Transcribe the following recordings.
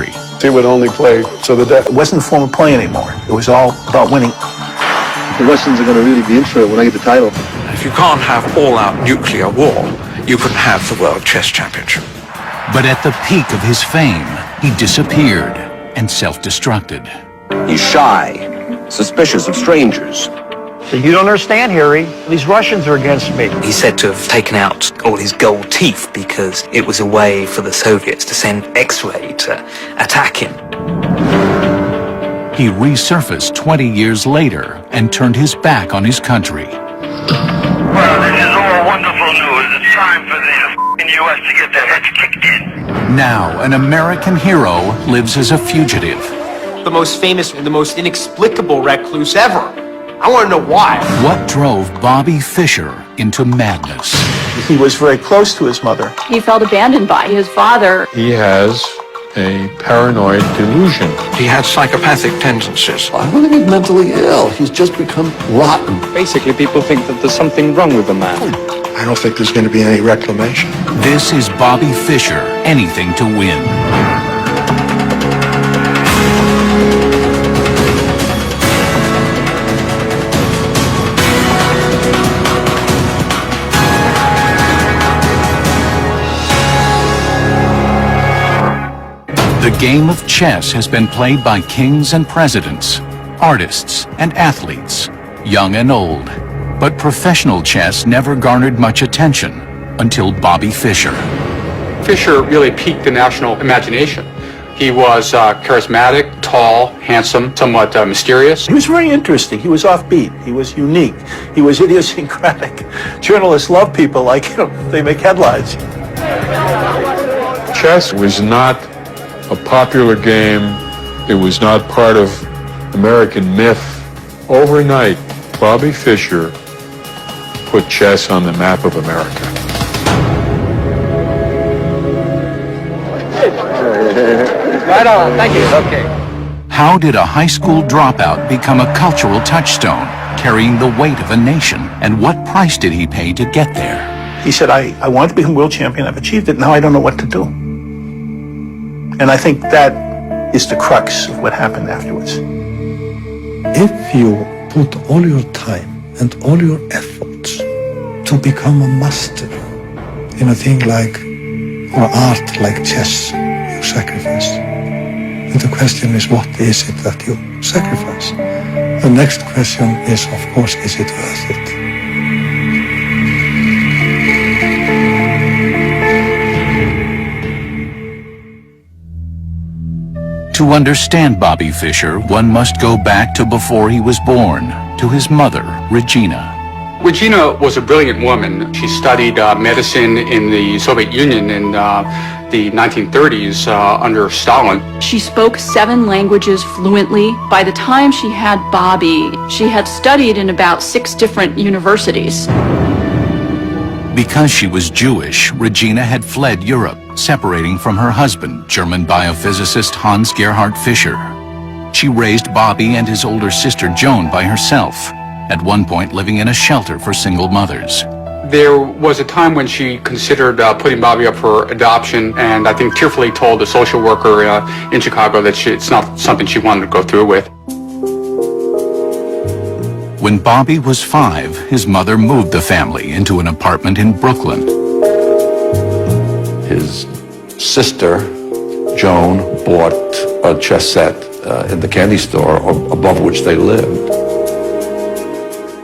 He would only play to the death. It wasn't a form of play anymore. It was all about winning. The Russians are going to really be in for it when I get the title. If you can't have all-out nuclear war, you couldn't have the World Chess Championship. But at the peak of his fame, he disappeared and self-destructed. He's shy, suspicious of strangers. You don't understand, Harry. These Russians are against me. He's said to have taken out all his gold teeth because it was a way for the Soviets to send X-ray to attack him. He resurfaced 20 years later and turned his back on his country. Well, this is all wonderful news. It's time for the U.S. to get their heads kicked in. Now, an American hero lives as a fugitive. The most famous and the most inexplicable recluse ever. I want to know why. What drove Bobby Fischer into madness? He was very close to his mother. He felt abandoned by his father. He has a paranoid delusion. He had psychopathic tendencies. I don't think he's mentally ill. He's just become rotten. Basically, people think that there's something wrong with the man. I don't think there's going to be any reclamation. This is Bobby Fischer, Anything to Win. The game of chess has been played by kings and presidents, artists and athletes, young and old. But professional chess never garnered much attention until Bobby Fischer. Fischer really piqued the national imagination. He was charismatic, tall, handsome, somewhat mysterious. He was very interesting. He was offbeat. He was unique. He was idiosyncratic. Journalists love people like him. They make headlines. Chess was not a popular game. It was not part of American myth. Overnight, Bobby Fischer put chess on the map of America. Right on, thank you. Okay. How did a high school dropout become a cultural touchstone, carrying the weight of a nation? And what price did he pay to get there? He said, I wanted to become world champion. I've achieved it. Now I don't know what to do. And I think that is the crux of what happened afterwards. If you put all your time and all your efforts to become a master in a thing like, or art like chess, you sacrifice. And the question is, what is it that you sacrifice? The next question is, of course, is it worth it? To understand Bobby Fischer, one must go back to before he was born, to his mother, Regina. Regina was a brilliant woman. She studied medicine in the Soviet Union in the 1930s under Stalin. She spoke 7 languages fluently. By the time she had Bobby, she had studied in about 6 different universities. Because she was Jewish, Regina had fled Europe, separating from her husband, German biophysicist Hans Gerhard Fischer. She raised Bobby and his older sister Joan by herself, at one point living in a shelter for single mothers. There was a time when she considered putting Bobby up for adoption, and I think tearfully told a social worker in Chicago that it's not something she wanted to go through with. When Bobby was 5, his mother moved the family into an apartment in Brooklyn. His sister, Joan, bought a chess set in the candy store above which they lived.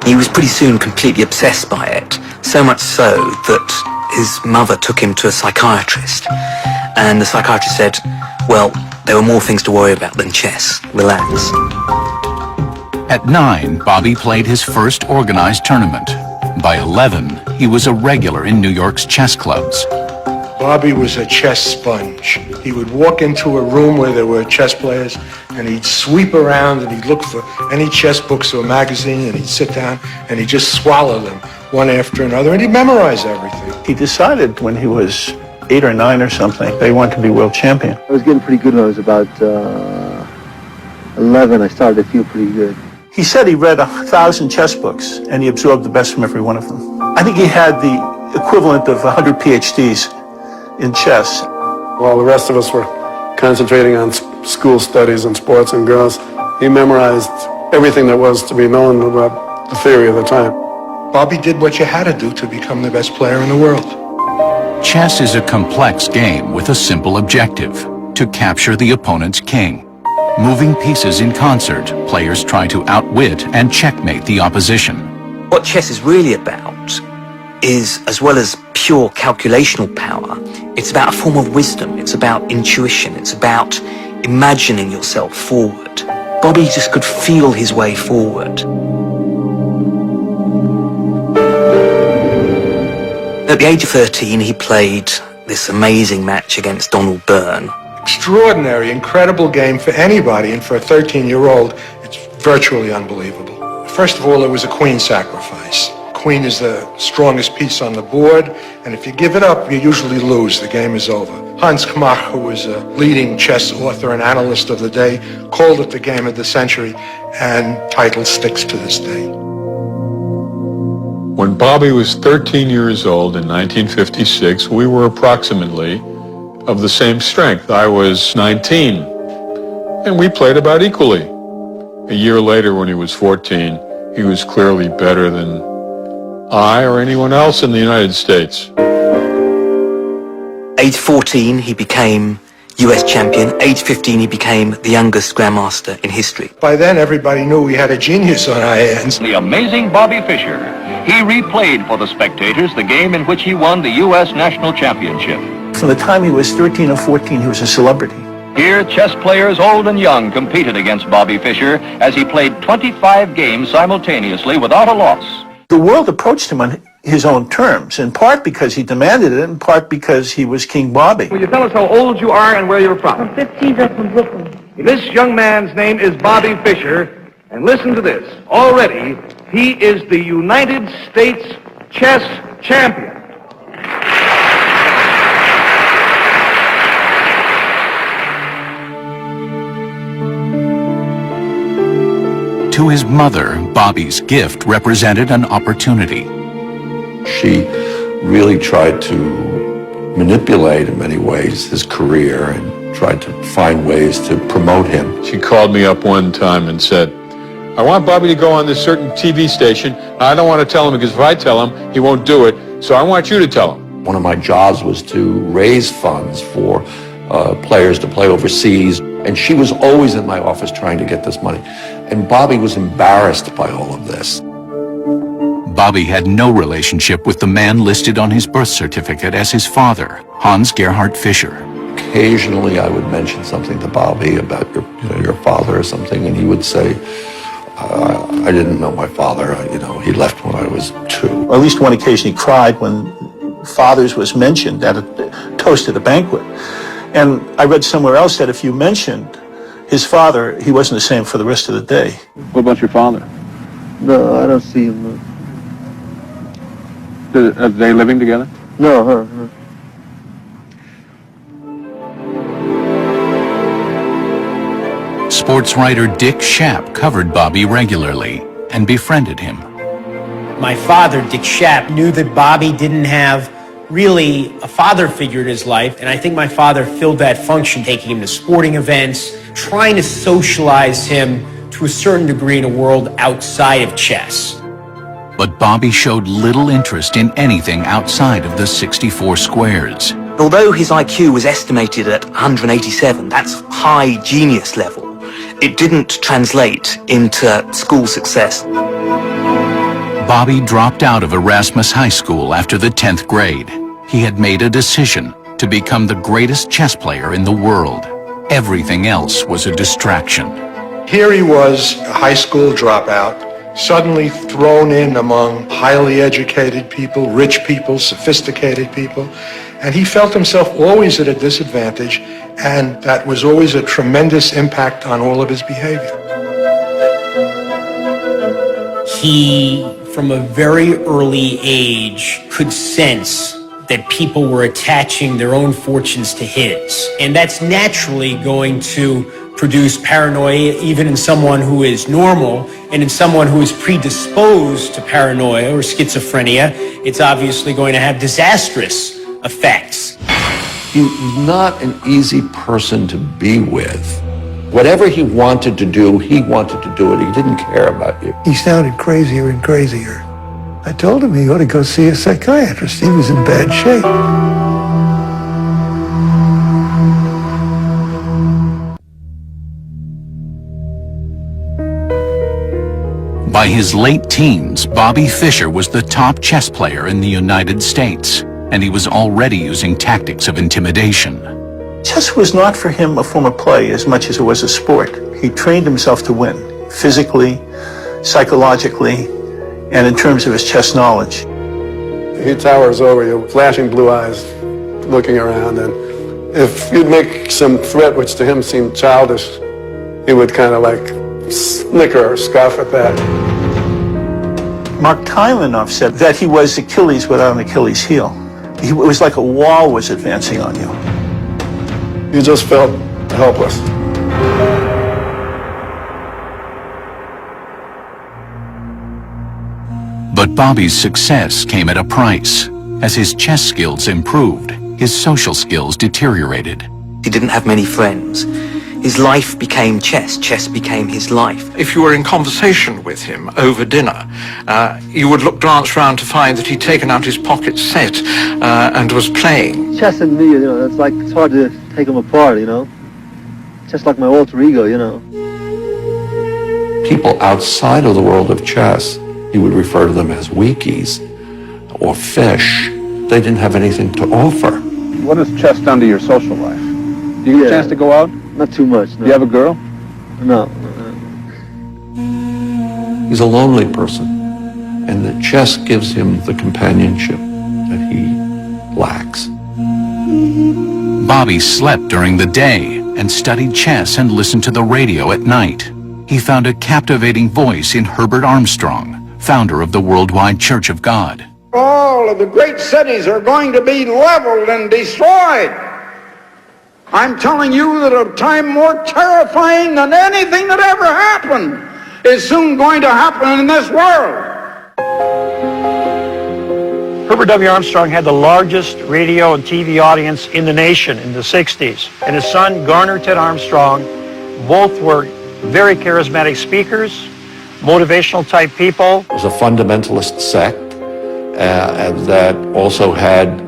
He was pretty soon completely obsessed by it, so much so that his mother took him to a psychiatrist. And the psychiatrist said, well, there were more things to worry about than chess. Relax. At 9, Bobby played his first organized tournament. By 11, he was a regular in New York's chess clubs. Bobby was a chess sponge. He would walk into a room where there were chess players, and he'd sweep around and he'd look for any chess books or magazine, and he'd sit down and he'd just swallow them one after another, and he'd memorize everything. He decided when he was 8 or 9 or something, that he wanted to be world champion. I was getting pretty good when I was about 11. I started to feel pretty good. He said he read 1,000 chess books, and he absorbed the best from every one of them. I think he had the equivalent of 100 PhDs in chess. While the rest of us were concentrating on school studies and sports and girls. He memorized everything that was to be known about the theory of the time. Bobby did what you had to do to become the best player in the world. Chess is a complex game with a simple objective: to capture the opponent's king. Moving pieces in concert, players try to outwit and checkmate the opposition. What chess is really about is, as well as pure calculational power, it's about a form of wisdom, it's about intuition, it's about imagining yourself forward. Bobby just could feel his way forward. At the age of 13, he played this amazing match against Donald Byrne. Extraordinary, incredible game for anybody, and for a 13-year-old, it's virtually unbelievable. First of all, it was a queen sacrifice. Queen is the strongest piece on the board, and if you give it up, you usually lose. The game is over. Hans Kmach, who was a leading chess author and analyst of the day, called it the game of the century, and title sticks to this day. When Bobby was 13 years old in 1956, we were approximately of the same strength. I was 19, and we played about equally. A year later, when he was 14, he was clearly better than I or anyone else in the United States. Age 14, he became US champion. Age 15, he became the youngest grandmaster in history. By then, everybody knew we had a genius on our hands. The amazing Bobby Fischer. He replayed for the spectators the game in which he won the U.S. national championship. From the time he was 13 or 14, he was a celebrity. Here, chess players old and young competed against Bobby Fischer as he played 25 games simultaneously without a loss. The world approached him on his own terms, in part because he demanded it, in part because he was King Bobby. Will you tell us how old you are and where you're from? I'm 15, I'm from Brooklyn. This young man's name is Bobby Fischer, and listen to this. Already, he is the United States chess champion. To his mother, Bobby's gift represented an opportunity. She really tried to manipulate, in many ways, his career and tried to find ways to promote him. She called me up one time and said, I want Bobby to go on this certain TV station. I don't want to tell him because if I tell him, he won't do it. So I want you to tell him. One of my jobs was to raise funds for players to play overseas. And she was always in my office trying to get this money. And Bobby was embarrassed by all of this. Bobby had no relationship with the man listed on his birth certificate as his father, Hans Gerhard Fischer. Occasionally I would mention something to Bobby about your father or something, and he would say, I didn't know my father. He left when I was 2. Or at least one occasion he cried when fathers was mentioned at a toast at a banquet. And I read somewhere else that if you mentioned his father, he wasn't the same for the rest of the day. What about your father? No, I don't see him. Are they living together? No, her. Sports writer Dick Schaap covered Bobby regularly and befriended him. My father, Dick Schaap, knew that Bobby didn't have really a father figure in his life, and I think my father filled that function, taking him to sporting events, trying to socialize him to a certain degree in a world outside of chess. But Bobby showed little interest in anything outside of the 64 squares. Although his IQ was estimated at 187, that's high genius level, it didn't translate into school success. Bobby dropped out of Erasmus High School after the 10th grade. He had made a decision to become the greatest chess player in the world. Everything else was a distraction. Here he was, a high school dropout, suddenly thrown in among highly educated people, rich people, sophisticated people, and he felt himself always at a disadvantage, and that was always a tremendous impact on all of his behavior. He, from a very early age, could sense that people were attaching their own fortunes to his. And that's naturally going to produce paranoia even in someone who is normal, and in someone who is predisposed to paranoia or schizophrenia, it's obviously going to have disastrous effects. He's not an easy person to be with. Whatever he wanted to do, he wanted to do it. He didn't care about you. He sounded crazier and crazier. I told him he ought to go see a psychiatrist. He was in bad shape. By his late teens, Bobby Fischer was the top chess player in the United States, and he was already using tactics of intimidation. Chess was not for him a form of play as much as it was a sport. He trained himself to win, physically, psychologically, and in terms of his chess knowledge. He towers over you, flashing blue eyes, looking around, and if you'd make some threat which to him seemed childish, he would kind of like snicker or scoff at that. Mark Taimanov said that he was Achilles without an Achilles heel. It was like a wall was advancing on you. You just felt helpless. But Bobby's success came at a price. As his chess skills improved, his social skills deteriorated. He didn't have many friends. His life became chess. Chess became his life. If you were in conversation with him over dinner, you would glance round to find that he'd taken out his pocket set and was playing. Chess and me, it's hard to take them apart, Just like my alter ego, People outside of the world of chess, he would refer to them as weakies or fish. They didn't have anything to offer. What has chess done to your social life? Do you get a chance to go out? Not too much, no. Do you have a girl? No. He's a lonely person, and the chess gives him the companionship that he lacks. Bobby slept during the day and studied chess and listened to the radio at night. He found a captivating voice in Herbert Armstrong, founder of the Worldwide Church of God. All of the great cities are going to be leveled and destroyed. I'm telling you that a time more terrifying than anything that ever happened is soon going to happen in this world. Herbert W. Armstrong had the largest radio and TV audience in the nation in the 60s. And his son, Garner Ted Armstrong, both were very charismatic speakers, motivational type people. It was a fundamentalist sect and that also had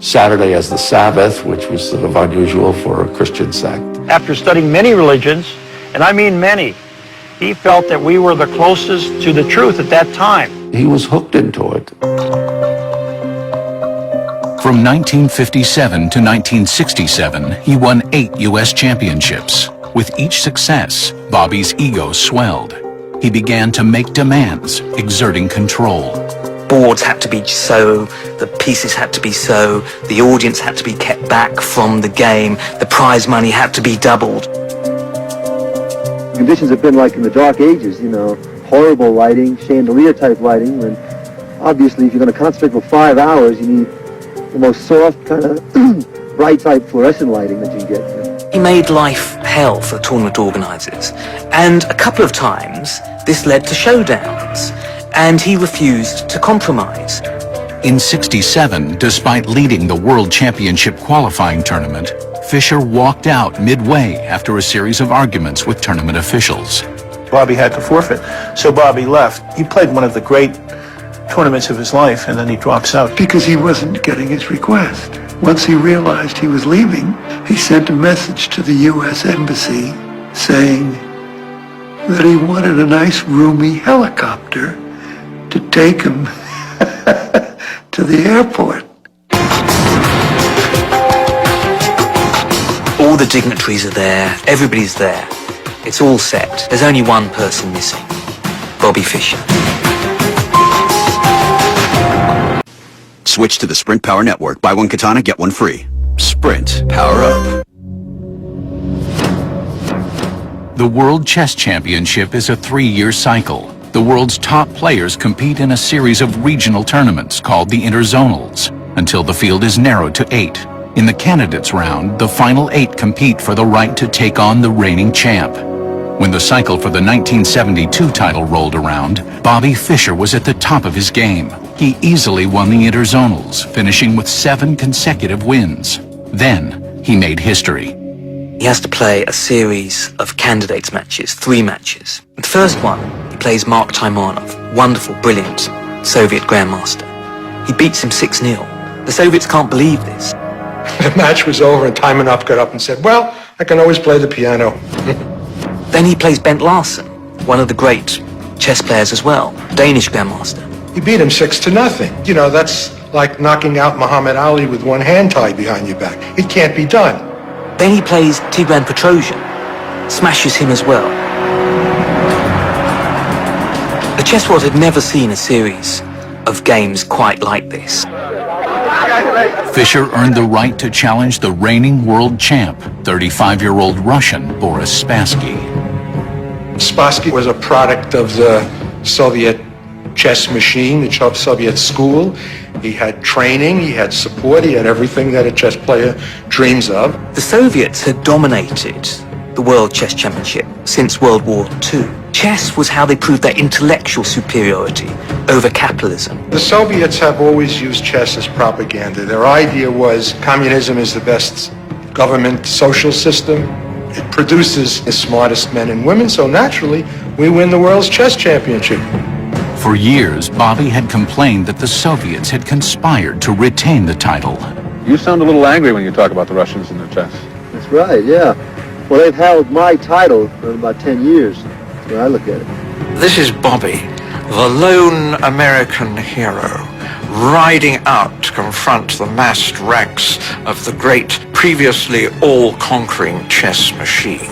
Saturday as the Sabbath, which was sort of unusual for a Christian sect. After studying many religions, and I mean many, he felt that we were the closest to the truth at that time. He was hooked into it. From 1957 to 1967, he won 8 U.S. championships. With each success, Bobby's ego swelled. He began to make demands, exerting control. Boards had to be so, the pieces had to be so, the audience had to be kept back from the game, the prize money had to be doubled. Conditions have been like in the Dark Ages, horrible lighting, chandelier-type lighting, and obviously if you're going to concentrate for 5 hours, you need the most soft, kind of bright-type fluorescent lighting that you can get. He made life hell for the tournament organisers, and a couple of times this led to showdowns. And he refused to compromise. In '67, despite leading the World Championship qualifying tournament, Fischer walked out midway after a series of arguments with tournament officials. Bobby had to forfeit, so Bobby left. He played one of the great tournaments of his life, and then he drops out. Because he wasn't getting his request. Once he realized he was leaving, he sent a message to the U.S. Embassy saying that he wanted a nice roomy helicopter to take him to the airport. All the dignitaries are there, everybody's there. It's all set. There's only one person missing, Bobby Fischer. Switch to the Sprint Power Network. Buy one Katana, get one free. Sprint, power up. The World Chess Championship is a 3-year cycle. The world's top players compete in a series of regional tournaments called the interzonals, until the field is narrowed to 8. In the candidates round, the final 8 compete for the right to take on the reigning champ. When the cycle for the 1972 title rolled around, Bobby Fischer was at the top of his game. He easily won the interzonals, finishing with 7 consecutive wins. Then, he made history. He has to play a series of candidates matches, 3 matches. The first one, he plays Mark Taimanov, wonderful, brilliant Soviet grandmaster. He beats him 6-0. The Soviets can't believe this. The match was over and Taimanov got up and said, well, I can always play the piano. Then he plays Bent Larsen, one of the great chess players as well, Danish grandmaster. He beat him 6-0. You know, that's like knocking out Muhammad Ali with one hand tied behind your back. It can't be done. Then he plays Tigran Petrosian, smashes him as well. The chess world had never seen a series of games quite like this. Fischer earned the right to challenge the reigning world champ, 35-year-old Russian Boris Spassky. Spassky was a product of the Soviet chess machine, the Soviet school. He had training, he had support, he had everything that a chess player dreams of. The Soviets had dominated the World Chess Championship since World War II. Chess was how they proved their intellectual superiority over capitalism. The Soviets have always used chess as propaganda. Their idea was communism is the best government social system. It produces the smartest men and women, so naturally we win the World's Chess Championship. For years, Bobby had complained that the Soviets had conspired to retain the title. You sound a little angry when you talk about the Russians in their chess. That's right, yeah. Well, they've held my title for about 10 years. That's the way I look at it. This is Bobby, the lone American hero, riding out to confront the massed ranks of the great, previously all-conquering chess machine.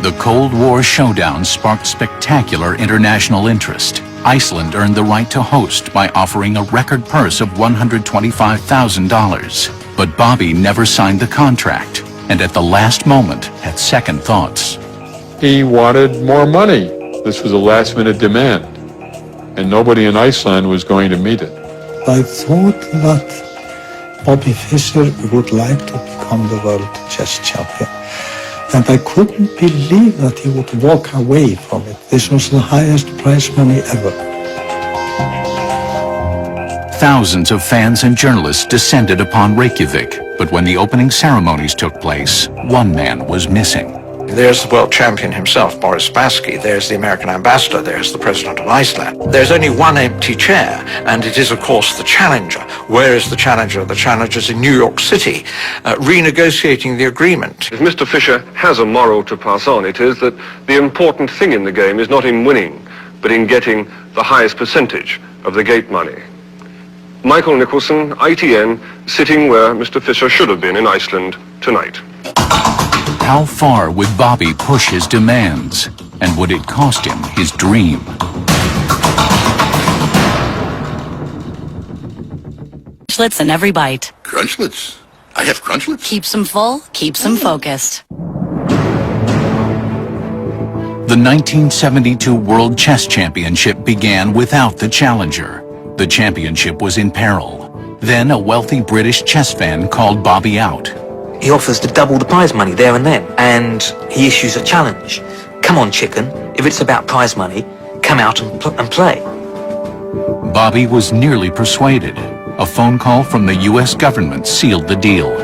The Cold War showdown sparked spectacular international interest. Iceland earned the right to host by offering a record purse of $125,000. But Bobby never signed the contract, and at the last moment had second thoughts. He wanted more money. This was a last-minute demand, and nobody in Iceland was going to meet it. I thought that Bobby Fischer would like to become the world chess champion. And I couldn't believe that he would walk away from it. This was the highest prize money ever. Thousands of fans and journalists descended upon Reykjavik, but when the opening ceremonies took place, one man was missing. There's the world champion himself, Boris Spassky. There's the American ambassador. There's the president of Iceland. There's only one empty chair, and it is, of course, the challenger. Where is the challenger? The challenger's in New York City, renegotiating the agreement. If Mr. Fischer has a moral to pass on, it is that the important thing in the game is not in winning, but in getting the highest percentage of the gate money. Michael Nicholson, ITN, sitting where Mr. Fischer should have been in Iceland tonight. How far would Bobby push his demands? And would it cost him his dream? Crunchlets in every bite. Crunchlets? I have crunchlets? Keeps them full, keeps them focused. The 1972 World Chess Championship began without the challenger. The championship was in peril. Then a wealthy British chess fan called Bobby out. He offers to double the prize money there and then, and he issues a challenge. Come on, chicken, if it's about prize money, come out and play. Bobby was nearly persuaded. A phone call from the U.S. government sealed the deal.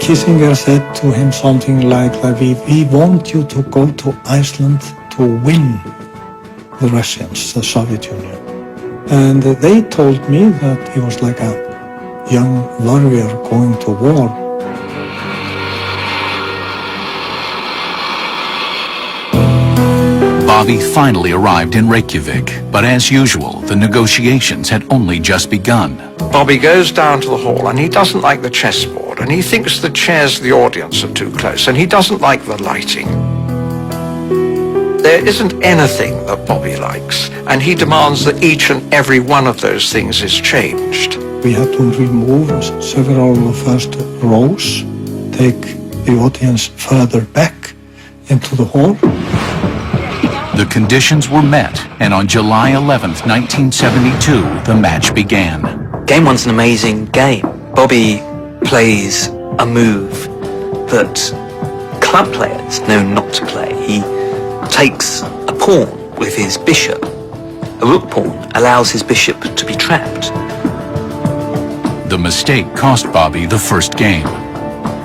Kissinger said to him something like that, we want you to go to Iceland to win the Russians, the Soviet Union. And they told me that he was like a young warrior going to war. Bobby finally arrived in Reykjavik, but as usual, the negotiations had only just begun. Bobby goes down to the hall, and he doesn't like the chessboard, and he thinks the chairs of the audience are too close, and he doesn't like the lighting. There isn't anything that Bobby likes, and he demands that each and every one of those things is changed. We had to remove several of the first rows, take the audience further back into the hall. The conditions were met, and on July 11th, 1972, the match began. Game one's an amazing game. Bobby plays a move that club players know not to play. He takes a pawn with his bishop. A rook pawn allows his bishop to be trapped. The mistake cost Bobby the first game.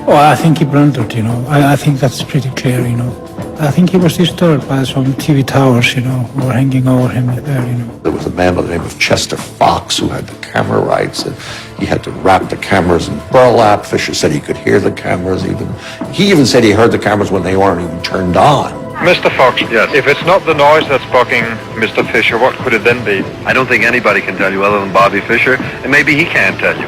Well, I think he blundered, you know. I think that's pretty clear, you know. I think he was disturbed by some TV towers, you know, who were hanging over him there, you know. There was a man by the name of Chester Fox who had the camera rights, and he had to wrap the cameras in burlap. Fisher said he could hear the cameras even. He even said he heard the cameras when they weren't even turned on. Mr. Fox, yes. If it's not the noise that's blocking Mr. Fisher, what could it then be? I don't think anybody can tell you other than Bobby Fischer, and maybe he can't tell you.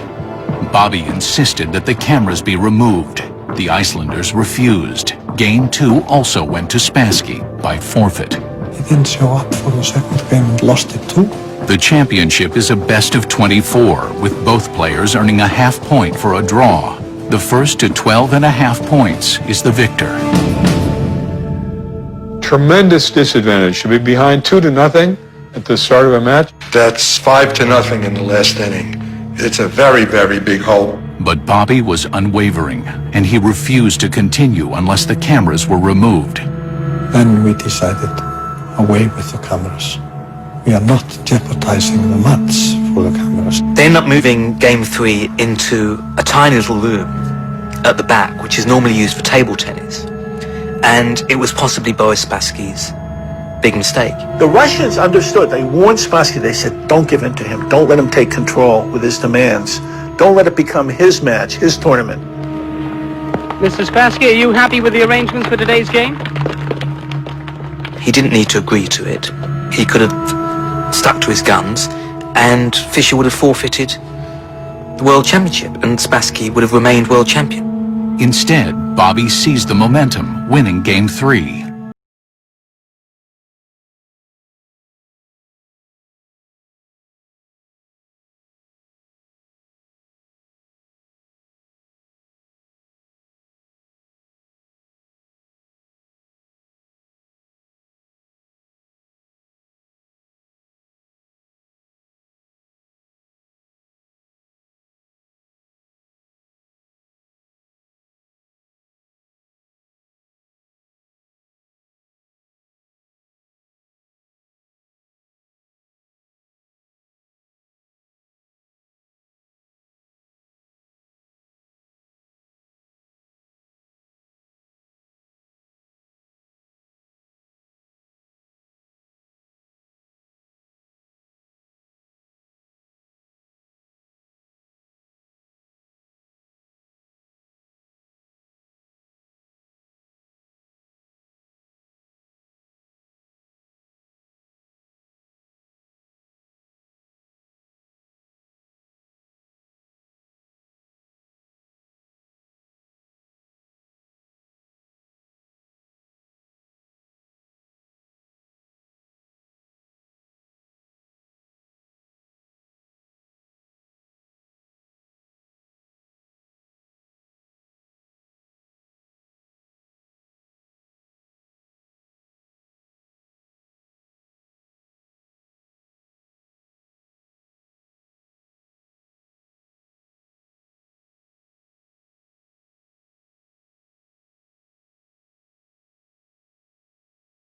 Bobby insisted that the cameras be removed. The Icelanders refused. Game 2 also went to Spassky by forfeit. He didn't show up for the second game and lost it too. The championship is a best of 24, with both players earning a half point for a draw. The first to 12.5 points is the victor. Tremendous disadvantage to be behind 2-0 at the start of a match. That's 5-0 in the last inning. It's a very, very big hole. But Bobby was unwavering, and he refused to continue unless the cameras were removed. Then we decided, away with the cameras. We are not jeopardizing the match for the cameras. They end up moving Game 3 into a tiny little room at the back, which is normally used for table tennis. And it was possibly Boris Spassky's big mistake. The Russians understood. They warned Spassky. They said, don't give in to him. Don't let him take control with his demands. Don't let it become his match, his tournament. Mr. Spassky, are you happy with the arrangements for today's game? He didn't need to agree to it. He could have stuck to his guns, and Fischer would have forfeited the World Championship, and Spassky would have remained world champion. Instead, Bobby seized the momentum, winning Game 3.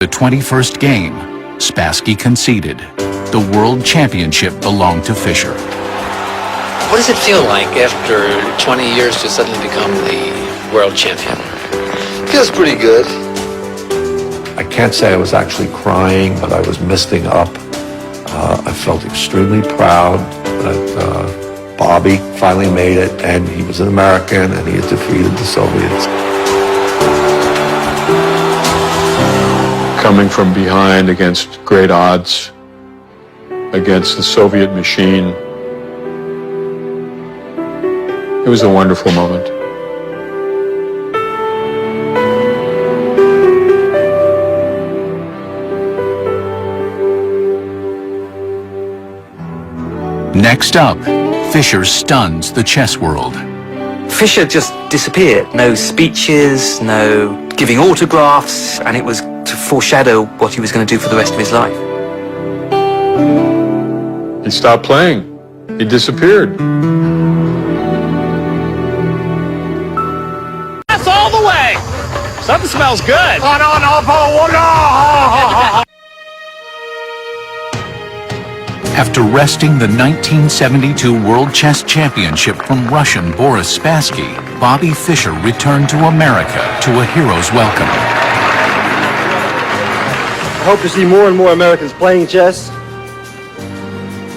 The 21st game, Spassky conceded. The World Championship belonged to Fischer. What does it feel like after 20 years to suddenly become the world champion? Feels pretty good. I can't say I was actually crying, but I was misting up. I felt extremely proud that Bobby finally made it, and he was an American, and he had defeated the Soviets. Coming from behind against great odds, against the Soviet machine. It was a wonderful moment. Next up, Fischer stuns the chess world. Fischer just disappeared. No speeches, no giving autographs, and it was to foreshadow what he was going to do for the rest of his life. He stopped playing. He disappeared. That's all the way! Something smells good. After wresting the 1972 World Chess Championship from Russian Boris Spassky, Bobby Fischer returned to America to a hero's welcome. I hope to see more and more Americans playing chess.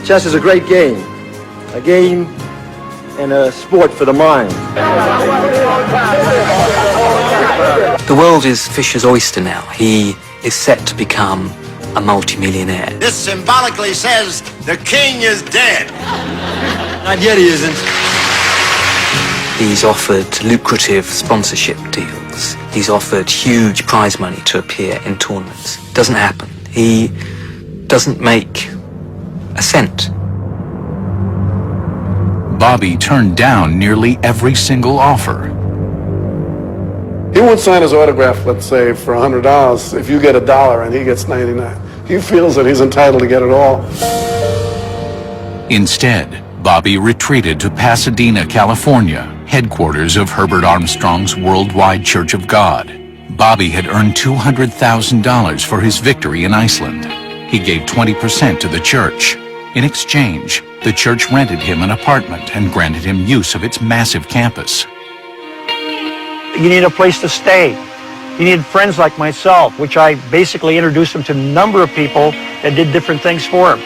Chess is a great game. A game and a sport for the mind. The world is Fischer's oyster now. He is set to become a multi-millionaire. This symbolically says the king is dead. Not yet, he isn't. He's offered lucrative sponsorship deals. He's offered huge prize money to appear in tournaments. Doesn't happen. He doesn't make a cent. Bobby turned down nearly every single offer. He won't sign his autograph, let's say, for $100 if you get $1 and he gets 99. He feels that he's entitled to get it all. Instead, Bobby retreated to Pasadena, California, headquarters of Herbert Armstrong's Worldwide Church of God. Bobby had earned $200,000 for his victory in Iceland. He gave 20% to the church. In exchange, the church rented him an apartment and granted him use of its massive campus. You need a place to stay. You need friends like myself, which I basically introduced him to a number of people that did different things for him.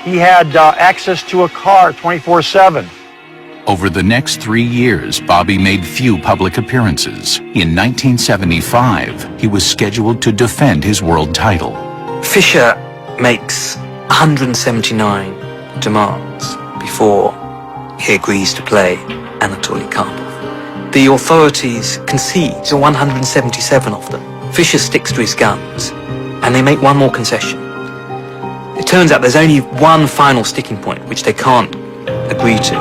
He had access to a car 24/7. Over the next 3 years, Bobby made few public appearances. In 1975, he was scheduled to defend his world title. Fischer makes 179 demands before he agrees to play Anatoly Karpov. The authorities concede to 177 of them. Fischer sticks to his guns, and they make one more concession. It turns out there's only one final sticking point, which they can't agree to.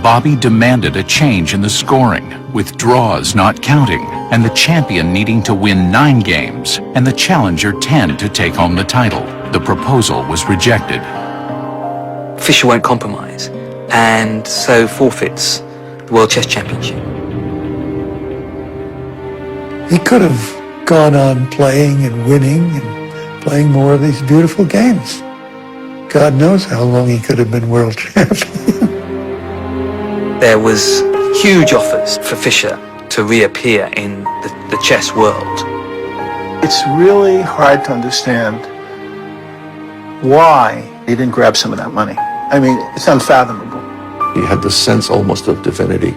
Bobby demanded a change in the scoring, with draws not counting, and the champion needing to win 9 games, and the challenger 10 to take home the title. The proposal was rejected. Fischer won't compromise, and so forfeits the World Chess Championship. He could have gone on playing and winning and playing more of these beautiful games. God knows how long he could have been world champion. There was huge offers for Fischer to reappear in the chess world. It's really hard to understand why he didn't grab some of that money. I mean, it's unfathomable. He had the sense almost of divinity,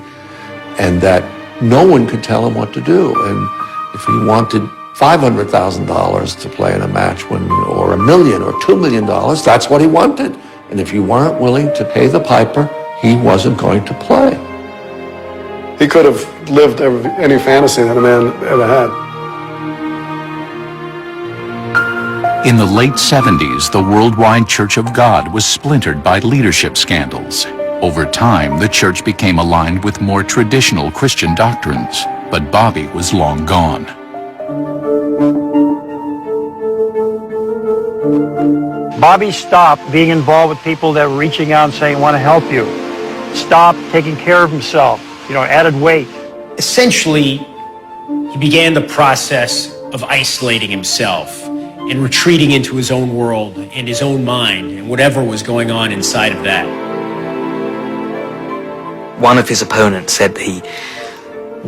and that no one could tell him what to do. And if he wanted $500,000 to play in a match or $1 million or $2 million, that's what he wanted. And if you weren't willing to pay the piper, he wasn't going to play. He could have lived any fantasy that a man ever had. In the late 70s, the Worldwide Church of God was splintered by leadership scandals. Over time, the church became aligned with more traditional Christian doctrines, but Bobby was long gone. Bobby stopped being involved with people that were reaching out and saying, I want to help you. Stopped taking care of himself, added weight. Essentially, he began the process of isolating himself and retreating into his own world and his own mind and whatever was going on inside of that. One of his opponents said that he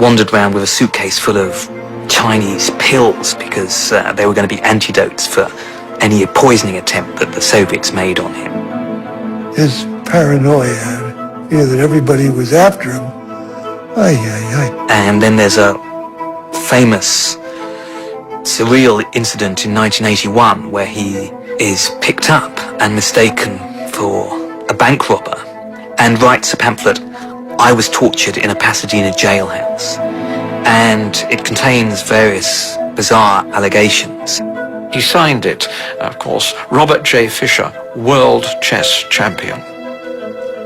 wandered around with a suitcase full of Chinese pills because they were going to be antidotes for any poisoning attempt that the Soviets made on him. His paranoia, that everybody was after him. And then there's a famous surreal incident in 1981 where he is picked up and mistaken for a bank robber and writes a pamphlet, I was tortured in a Pasadena jailhouse. And it contains various bizarre allegations. He signed it, of course, Robert J. Fischer, World Chess Champion.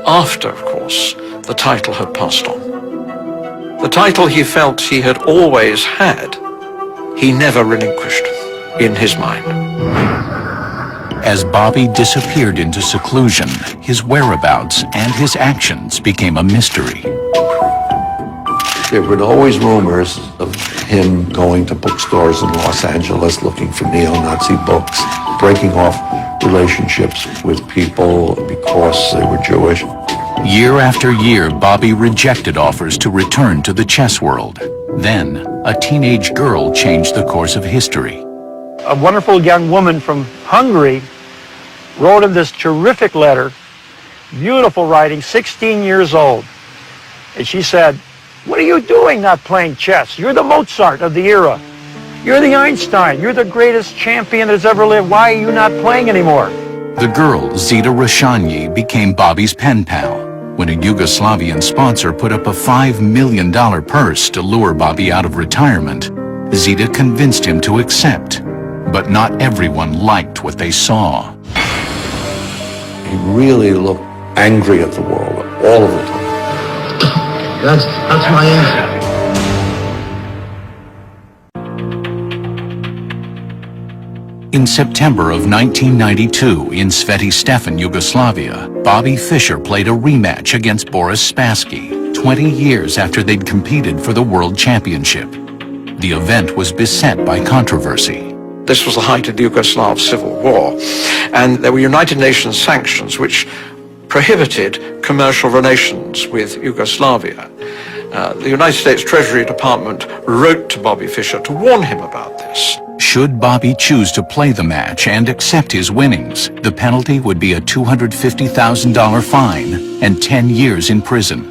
After, of course, the title had passed on. The title he felt he had always had, he never relinquished in his mind. As Bobby disappeared into seclusion, his whereabouts and his actions became a mystery. There were always rumors of him going to bookstores in Los Angeles looking for neo-Nazi books, breaking off relationships with people because they were Jewish. Year after year, Bobby rejected offers to return to the chess world. Then, a teenage girl changed the course of history. A wonderful young woman from Hungary wrote him this terrific letter, beautiful writing, 16 years old. And she said, "What are you doing not playing chess? You're the Mozart of the era. You're the Einstein. You're the greatest champion that's ever lived. Why are you not playing anymore?" The girl, Zita Rashanyi, became Bobby's pen pal. When a Yugoslavian sponsor put up a $5 million purse to lure Bobby out of retirement, Zita convinced him to accept. But not everyone liked what they saw. He really looked angry at the world all of the time. That's my answer. In September of 1992, in Sveti Stefan, Yugoslavia, Bobby Fischer played a rematch against Boris Spassky, 20 years after they'd competed for the World Championship. The event was beset by controversy. This was the height of the Yugoslav civil war, and there were United Nations sanctions which prohibited commercial relations with Yugoslavia. The United States Treasury Department wrote to Bobby Fischer to warn him about this. Should Bobby choose to play the match and accept his winnings, the penalty would be a $250,000 fine and 10 years in prison.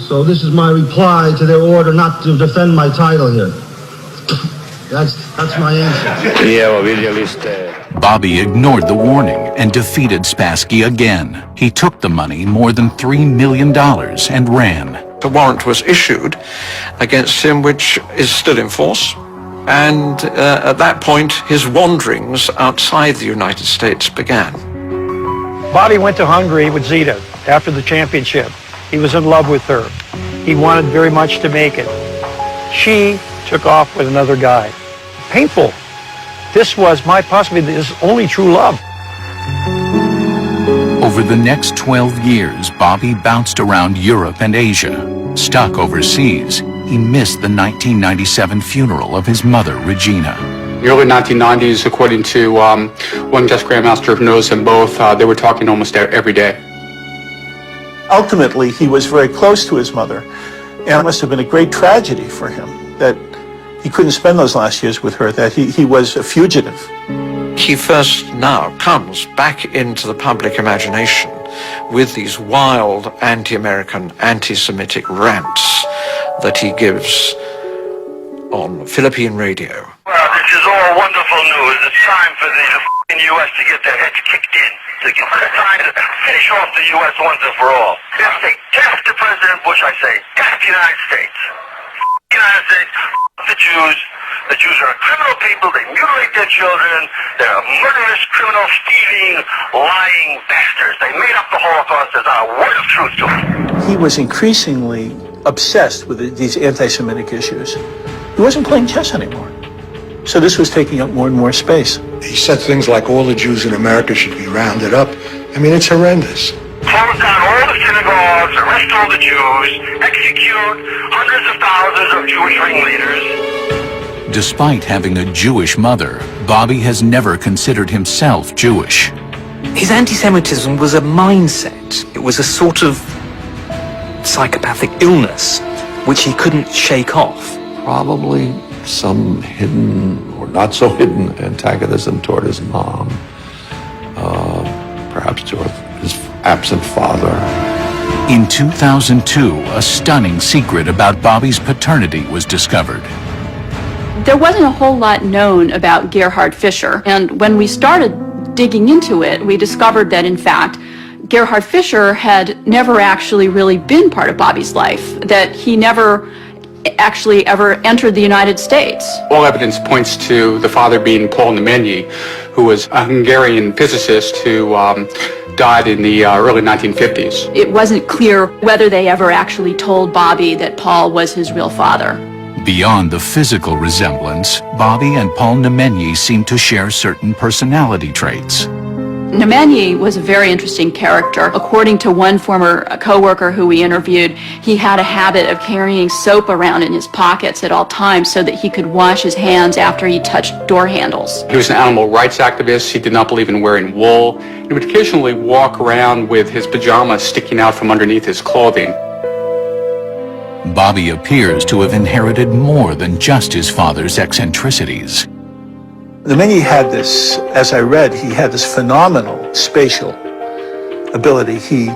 So this is my reply to their order not to defend my title here. That's my answer. Bobby ignored the warning and defeated Spassky again. He took the money, more than $3 million, and ran. The warrant was issued against him, which is still in force. And at that point, his wanderings outside the United States began. Bobby went to Hungary with Zita after the championship. He was in love with her. He wanted very much to make it. She took off with another guy. Painful. This was possibly his only true love. Over the next 12 years, Bobby bounced around Europe and Asia. Stuck overseas, he missed the 1997 funeral of his mother, Regina. The early 1990s, according to one chess grandmaster who knows them both, they were talking almost every day. Ultimately, he was very close to his mother, and it must have been a great tragedy for him that he couldn't spend those last years with her, that he was a fugitive. He first now comes back into the public imagination with these wild anti-American, anti-Semitic rants that he gives on Philippine radio. Well, this is all wonderful news. It's time for the U.S. to get their heads kicked in. It's time to finish off the U.S. once and for all. If they F to President Bush, I say, F the United States. The United States, the Jews. The Jews are criminal people. They mutilate their children. They're murderous, criminal, thieving, lying bastards. They made up the Holocaust. There's not a word of truth to it. He was increasingly obsessed with these anti-Semitic issues. He wasn't playing chess anymore. So this was taking up more and more space. He said things like all the Jews in America should be rounded up. I mean, it's horrendous. Close down all the synagogues, arrest all the Jews, execute hundreds of thousands of Jewish ringleaders. Despite having a Jewish mother, Bobby has never considered himself Jewish. His anti-Semitism was a mindset. It was a sort of psychopathic illness which he couldn't shake off. Probably some hidden or not so hidden antagonism toward his mom, perhaps toward his absent father. In 2002, a stunning secret about Bobby's paternity was discovered. There wasn't a whole lot known about Gerhard Fischer, and when we started digging into it, we discovered that, in fact, Gerhard Fischer had never actually really been part of Bobby's life, that he never actually ever entered the United States. All evidence points to the father being Paul Nemenyi, who was a Hungarian physicist who died in the early 1950s. It wasn't clear whether they ever actually told Bobby that Paul was his real father. Beyond the physical resemblance, Bobby and Paul Nemenyi seem to share certain personality traits. Nemanja was a very interesting character. According to one former co-worker who we interviewed, he had a habit of carrying soap around in his pockets at all times so that he could wash his hands after he touched door handles. He was an animal rights activist. He did not believe in wearing wool. He would occasionally walk around with his pajamas sticking out from underneath his clothing. Bobby appears to have inherited more than just his father's eccentricities. Nemanja had this, as I read, he had this phenomenal spatial ability. He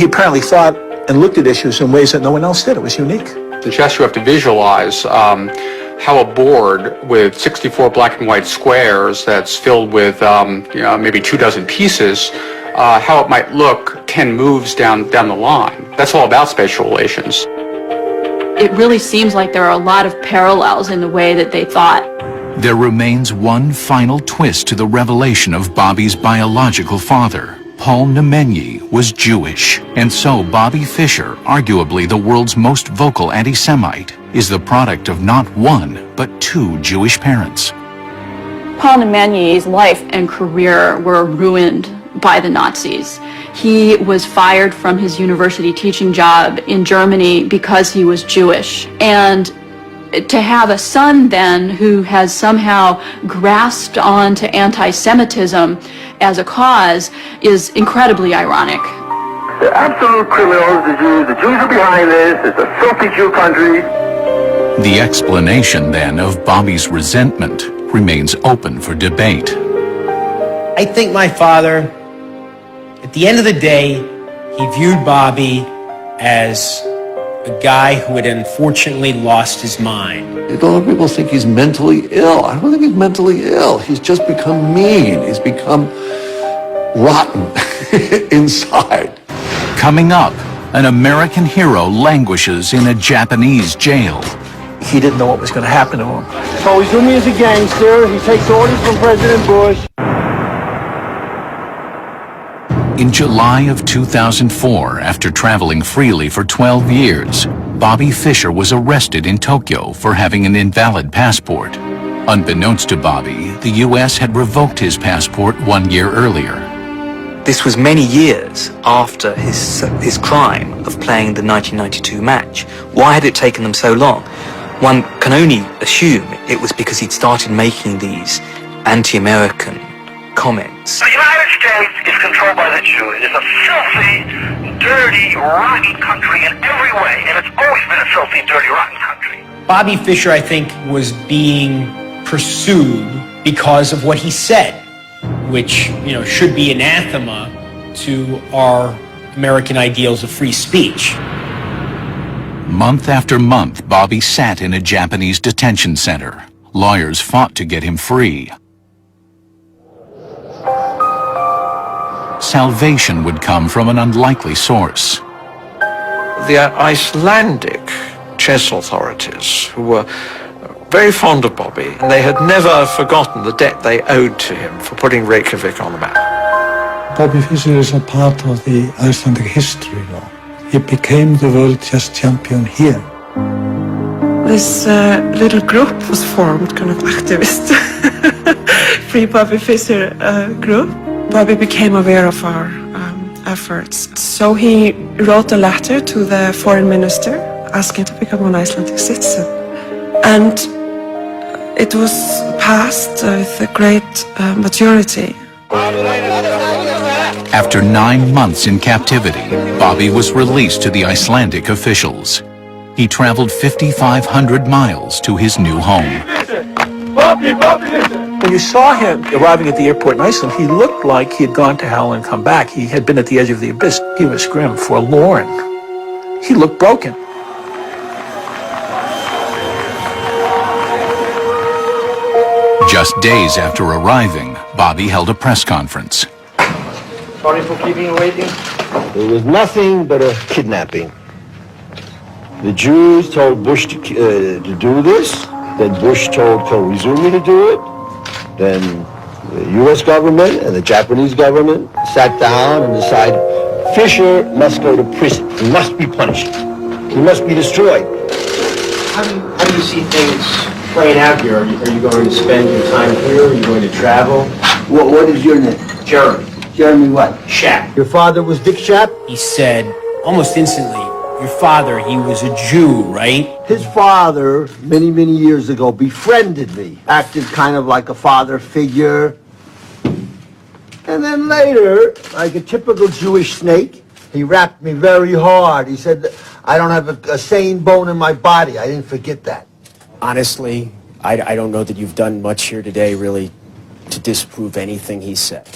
apparently thought and looked at issues in ways that no one else did. It was unique. In chess, you have to visualize how a board with 64 black and white squares that's filled with maybe 24 pieces, how it might look 10 moves down the line. That's all about spatial relations. It really seems like there are a lot of parallels in the way that they thought. There remains one final twist to the revelation of Bobby's biological father. Paul Nemanja was Jewish, and so Bobby Fischer, arguably the world's most vocal anti-Semite, is the product of not one, but two Jewish parents. Paul Nemanja's life and career were ruined by the Nazis. He was fired from his university teaching job in Germany because he was Jewish. And to have a son then who has somehow grasped on to anti-Semitism as a cause is incredibly ironic. They're absolute criminals, the Jews. The Jews are behind this. It's a filthy Jew country. The explanation then of Bobby's resentment remains open for debate. I think my father, at the end of the day, he viewed Bobby as a guy who had unfortunately lost his mind. A lot of people think he's mentally ill. I don't think he's mentally ill. He's just become mean. He's become rotten inside. Coming up, an American hero languishes in a Japanese jail. He didn't know what was going to happen to him. So Izumi is a gangster. He takes orders from President Bush. In July of 2004, after traveling freely for 12 years, Bobby Fischer was arrested in Tokyo for having an invalid passport. Unbeknownst to Bobby, the U.S. had revoked his passport 1 year earlier. This was many years after his crime of playing the 1992 match. Why had it taken them so long? One can only assume it was because he'd started making these anti-American comments. The United States is controlled by the Jews. It's a filthy, dirty, rotten country in every way, and it's always been a filthy, dirty, rotten country. Bobby Fischer, I think, was being pursued because of what he said, which, should be anathema to our American ideals of free speech. Month after month, Bobby sat in a Japanese detention center. Lawyers fought to get him free. Salvation would come from an unlikely source. The Icelandic chess authorities, who were very fond of Bobby, and they had never forgotten the debt they owed to him for putting Reykjavik on the map. Bobby Fischer is a part of the Icelandic history now. He became the world chess champion here. This little group was formed, kind of activist, Free Bobby Fischer group. Bobby became aware of our efforts. So he wrote a letter to the foreign minister asking to become an Icelandic citizen. And it was passed with a great majority. After 9 months in captivity, Bobby was released to the Icelandic officials. He traveled 5,500 miles to his new home. When you saw him arriving at the airport in Iceland, he looked like he had gone to hell and come back. He had been at the edge of the abyss. He was grim, forlorn. He looked broken. Just days after arriving, Bobby held a press conference. Sorry for keeping you waiting. It was nothing but a kidnapping. The Jews told Bush to do this. Then Bush told Koizumi to do it. Then the U.S. government and the Japanese government sat down and decided Fischer must go to prison. He must be punished. He must be destroyed. How do you see things playing out here? Are you going to spend your time here? Are you going to travel? What is your name? Jeremy. Jeremy what? Shapp. Your father was Dick Shapp? He said, almost instantly, your father, he was a Jew, right? His father, many, many years ago, befriended me. Acted kind of like a father figure. And then later, like a typical Jewish snake, he rapped me very hard. He said, I don't have a sane bone in my body. I didn't forget that. Honestly, I don't know that you've done much here today, really, to disprove anything he said.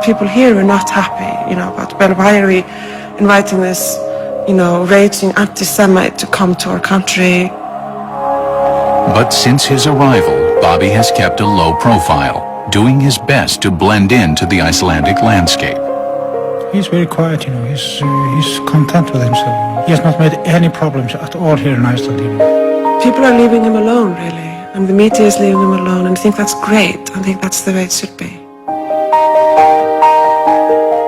People here are not happy, but well, why are we inviting this, raging anti-Semite to come to our country? But since his arrival, Bobby has kept a low profile, doing his best to blend into the Icelandic landscape. He's very quiet, he's content with himself. He has not made any problems at all here in Iceland, People are leaving him alone, really, and the media is leaving him alone, and I think that's great. I think that's the way it should be.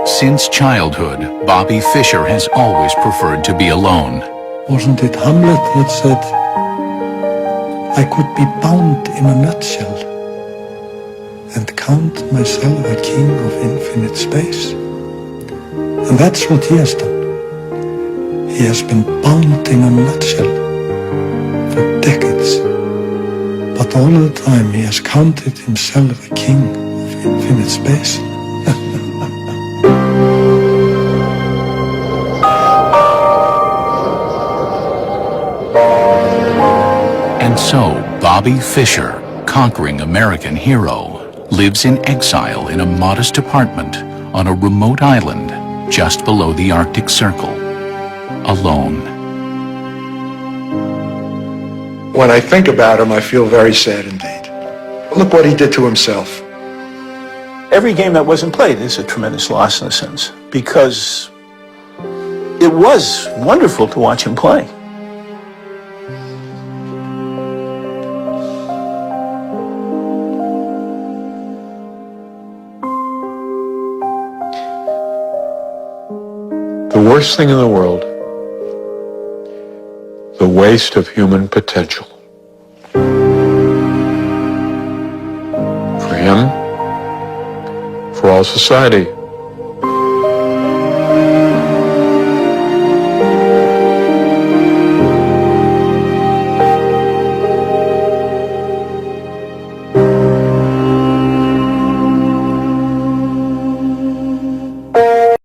Since childhood, Bobby Fischer has always preferred to be alone. Wasn't it Hamlet that said, I could be bound in a nutshell and count myself a king of infinite space? And that's what he has done. He has been bound in a nutshell for decades. But all the time he has counted himself a king of infinite space. And so, Bobby Fischer, conquering American hero, lives in exile in a modest apartment on a remote island just below the Arctic Circle, alone. When I think about him, I feel very sad indeed. Look what he did to himself. Every game that wasn't played is a tremendous loss in a sense, because it was wonderful to watch him play. The worst thing in the world, the waste of human potential. For him, for all society.